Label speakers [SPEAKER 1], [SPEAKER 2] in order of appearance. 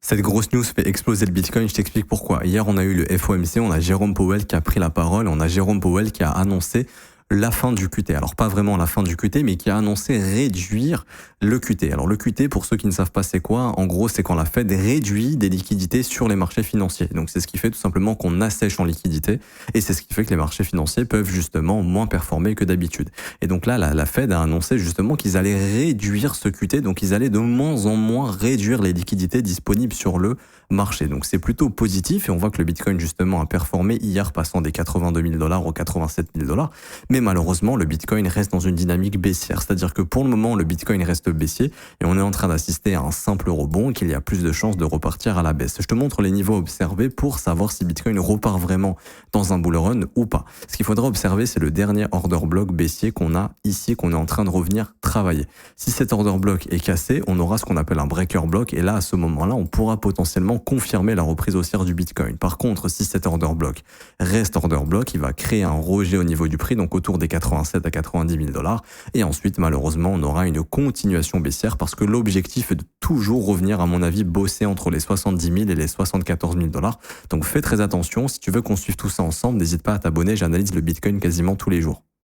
[SPEAKER 1] Cette grosse news fait exploser le Bitcoin, je t'explique pourquoi. Hier, on a eu le FOMC, on a Jérôme Powell qui a pris la parole, on a Jérôme Powell qui a annoncé la fin du QT. Alors pas vraiment la fin du QT, mais qui a annoncé réduire le QT. Alors le QT, pour ceux qui ne savent pas c'est quoi, en gros c'est quand la Fed réduit des liquidités sur les marchés financiers. Donc c'est ce qui fait tout simplement qu'on assèche en liquidité et c'est ce qui fait que les marchés financiers peuvent justement moins performer que d'habitude. Et donc là, la Fed a annoncé justement qu'ils allaient réduire ce QT, donc ils allaient de moins en moins réduire les liquidités disponibles sur le marché. Donc c'est plutôt positif et on voit que le Bitcoin justement a performé hier passant des 82 000 $ aux 87 000 $. Mais malheureusement, le Bitcoin reste dans une dynamique baissière. C'est-à-dire que pour le moment, le Bitcoin reste baissier et on est en train d'assister à un simple rebond et qu'il y a plus de chances de repartir à la baisse. Je te montre les niveaux observés pour savoir si Bitcoin repart vraiment dans un bull run ou pas. Ce qu'il faudra observer, c'est le dernier order block baissier qu'on a ici, qu'on est en train de revenir travailler. Si cet order block est cassé, on aura ce qu'on appelle un breaker block et là, à ce moment-là, on pourra potentiellement confirmer la reprise haussière du Bitcoin. Par contre, si cet order block reste order block, il va créer un rejet au niveau du prix, donc autour des 87 à 90 000 $. Et ensuite, malheureusement, on aura une continuation baissière parce que l'objectif est de toujours revenir, à mon avis, bosser entre les 70 000 et les 74 000 $. Donc fais très attention. Si tu veux qu'on suive tout ça ensemble, n'hésite pas à t'abonner. J'analyse le Bitcoin quasiment tous les jours.